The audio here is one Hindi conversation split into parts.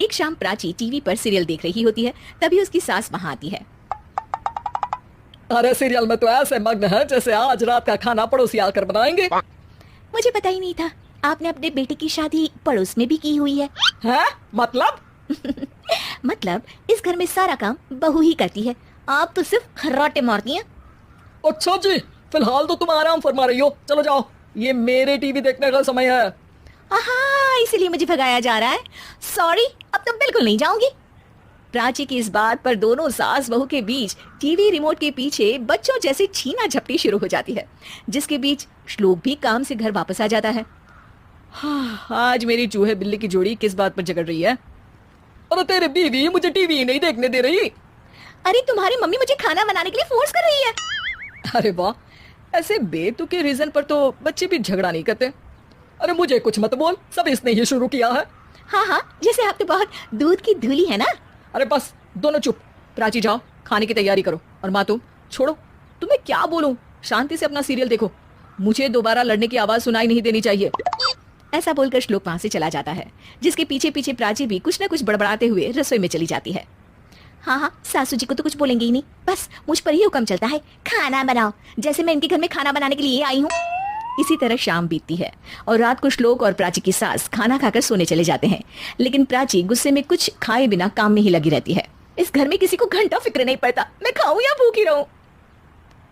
एक शाम प्राची टीवी पर सीरियल देख रही होती है, तभी उसकी सास वहां आती है। अरे सीरियल में तो ऐसे मग्न है जैसे आज रात का खाना पड़ोसी आकर बनाएंगे। मुझे पता ही नहीं था आपने अपने बेटे की शादी पड़ोस में भी की हुई है। हैं? मतलब? मतलब इस घर में सारा काम बहू ही करती है, आप तो सिर्फ खर्राटे मारती हैं। अच्छा जी, फिलहाल तो तुम आराम फरमा रही हो, चलो जाओ, ये मेरे टीवी देखने का समय है। हाँ, इसीलिए मुझे भगाया जा रहा है। सॉरी, अब तो बिल्कुल नहीं जाऊंगी। प्राची की इस बात पर दोनों सास बहू के बीच टीवी रिमोट के पीछे बच्चों जैसे छीना झपटी शुरू हो जाती है, जिसके बीच श्लोक भी काम से घर वापस आ जाता है। हाँ, आज मेरी चूहे बिल्ली की जोड़ी किस बात पर झगड़ रही है? अरे तेरी बीवी मुझे टीवी नहीं देखने दे रही। अरे तुम्हारी मम्मी मुझे खाना बनाने के लिए फोर्स कर रही है। अरे वाह, ऐसे बेतुके रीजन पर तो बच्चे भी झगड़ा नहीं करते। अरे मुझे कुछ मत बोल, सब इसने ही शुरू किया है। हाँ हाँ, जैसे आप तो बहुत दूध की धूली है ना। अरे बस दोनों चुप। प्राची जाओ, खाने की तैयारी करो। और माँ तुम छोड़ो, तुम्हें क्या बोलूं, शांति से अपना सीरियल देखो, मुझे दोबारा लड़ने की आवाज सुनाई नहीं देनी चाहिए। ऐसा बोलकर श्लोक वहां से चला जाता है, जिसके पीछे पीछे प्राची भी कुछ न कुछ बड़बड़ाते हुए रसोई में चली जाती है। हाँ हाँ, सासू जी को तो कुछ बोलेंगे ही नहीं, बस मुझ पर ही हुक्म चलता है, खाना बनाओ, जैसे मैं इनके घर में खाना बनाने के लिए आई हूँ। इसी तरह शाम बीतती है और रात को श्लोक और प्राची की सास खाना खाकर सोने चले जाते हैं, लेकिन प्राची गुस्से में कुछ खाए बिना काम में ही लगी रहती है। इस घर में किसी को घंटा फिक्र नहीं पड़ता, मैं खाऊं या भूखी रहूं।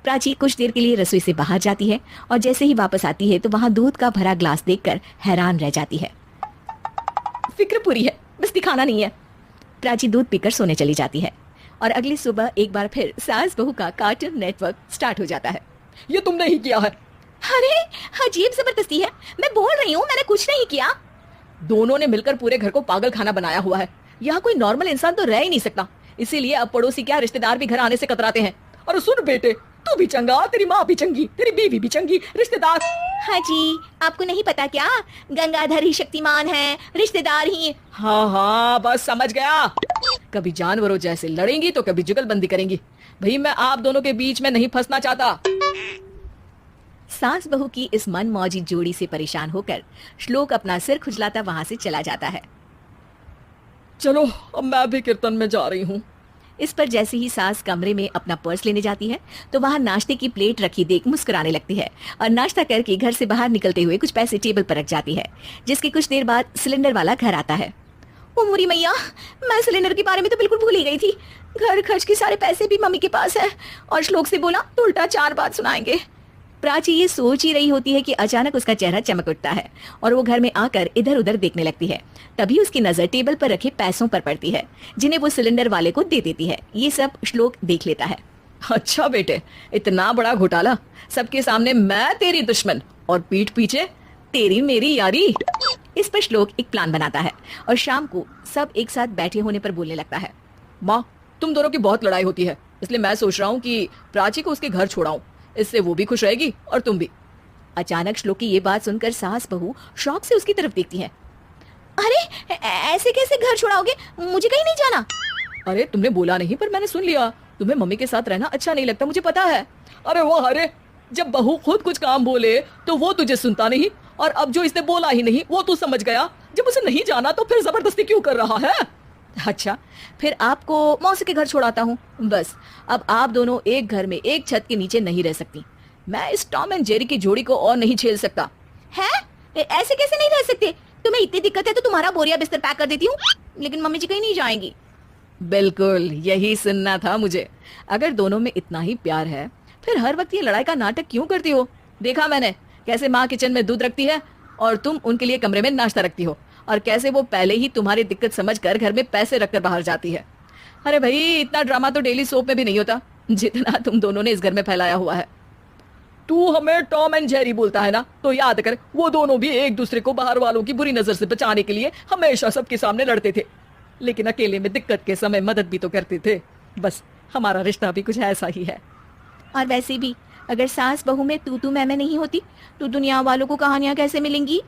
प्राची कुछ देर के लिए रसोई से बाहर जाती है और जैसे ही वापस आती है तो वहां दूध का भरा ग्लास देखकर हैरान रह जाती है। फिक्र पूरी है, बस दिखाना नहीं है। प्राची दूध पीकर सोने चली जाती है और अगली सुबह एक बार फिर सास बहू का कार्टून नेटवर्क स्टार्ट हो जाता है। ये तुमने ही किया है। अरे अजीब जबरदस्ती है, मैं बोल रही हूँ मैंने कुछ नहीं किया। दोनों ने मिलकर पूरे घर को पागल खाना बनाया हुआ है। यहाँ कोई नॉर्मल इंसान तो रह ही नहीं सकता, इसीलिए अब पड़ोसी क्या रिश्तेदार भी घर आने से कतराते हैं। और सुन बेटे, तू भी चंगा, तेरी माँ भी चंगी, तेरी बीवी भी चंगी, रिश्तेदार। हाँ जी, आपको नहीं पता क्या, गंगाधर ही शक्तिमान है, रिश्तेदार ही। हाँ हाँ, बस समझ गया। कभी जानवरों जैसे लड़ेंगी तो कभी जुगलबंदी करेंगी। भाई मैं आप दोनों के बीच में नहीं फंसना चाहता। सास बहू की इस मन मौजी जोड़ी से परेशान होकर श्लोक अपना सिर खुजलाता वहां से चला जाता है। चलो अब मैं भी कीर्तन में जा रही हूँ। इस पर जैसे ही सास कमरे में अपना पर्स लेने जाती है तो वहां नाश्ते की प्लेट रखी देख मुस्कुराने लगती है और नाश्ता करके घर से बाहर निकलते हुए कुछ पैसे टेबल पर रख जाती है, जिसके कुछ देर बाद सिलेंडर वाला घर आता है। ओ मोरी मैया, मैं सिलेंडर के बारे में तो बिल्कुल भूल ही गई थी। घर खर्च के सारे पैसे भी मम्मी के पास है और श्लोक से बोला तो उल्टा 4 बात सुनाएंगे। प्राची ये सोच ही रही होती है कि अचानक उसका चेहरा चमक उठता है और वो घर में आकर इधर उधर देखने लगती है। तभी उसकी नजर टेबल पर रखे पैसों पर पड़ती है, जिन्हें वो सिलेंडर वाले को दे देती है। ये सब श्लोक देख लेता है। अच्छा बेटे, इतना बड़ा घोटाला, सबके सामने मैं तेरी दुश्मन और पीठ पीछे तेरी मेरी यारी। इस पर श्लोक एक प्लान बनाता है और शाम को सब एक साथ बैठे होने पर बोलने लगता है। माँ, तुम दोनों की बहुत लड़ाई होती है, इसलिए मैं सोच रहा हूँ कि प्राची को उसके घर छोड़ाऊं, इससे वो भी खुश रहेगी और तुम भी। अचानक श्लोक की ये बात सुनकर सास बहू शौक से उसकी तरफ देखती है। अरे ऐसे कैसे घर छोड़ाओगे, मुझे कहीं नहीं जाना। अरे तुमने बोला नहीं पर मैंने सुन लिया, तुम्हें मम्मी के साथ रहना अच्छा नहीं लगता, मुझे पता है। अरे वो अरे, जब बहू खुद कुछ काम बोले तो वो तुझे सुनता नहीं, और अब जो इसने बोला ही नहीं वो तू समझ गया। जब उसे नहीं जाना तो फिर जबरदस्ती क्यों कर रहा है? अच्छा, फिर आपको मौसी के घर छोड़ाता हूँ। बस अब आप दोनों एक घर में एक छत के नीचे नहीं रह सकती। मैं इस टॉम एंड जेरी की जोड़ी को और नहीं झेल सकता। है? ऐसे कैसे नहीं रह सकते? तुम्हें इतनी दिक्कत है तो तुम्हारा बोरिया बिस्तर पैक कर देती हूँ, लेकिन मम्मी जी कहीं नहीं जाएंगी। बिल्कुल यही सुनना था मुझे। अगर दोनों में इतना ही प्यार है फिर हर वक्त ये लड़ाई का नाटक क्यों करती हो? देखा मैंने कैसे माँ किचन में दूध रखती है और तुम उनके लिए कमरे में नाश्ता रखती हो, और कैसे वो पहले ही तुम्हारी दिक्कत समझकर घर में पैसे रखकर बाहर जाती है। अरे भाई, इतना ड्रामा तो डेली सोप में भी नहीं होता जितना तुम दोनों ने इस घर में फैलाया हुआ है। तू हमें टॉम एंड जेरी बोलता है ना, तो याद कर वो दोनों भी एक दूसरे को बाहर वालों की बुरी नजर से बचाने के लिए हमेशा सबके सामने लड़ते थे, लेकिन अकेले में दिक्कत के समय मदद भी तो करते थे। बस हमारा रिश्ता भी कुछ ऐसा ही है। और वैसे भी अगर सास बहू में तू मैं नहीं होती तो दुनिया वालों को कहानियां कैसे मिलेंगी?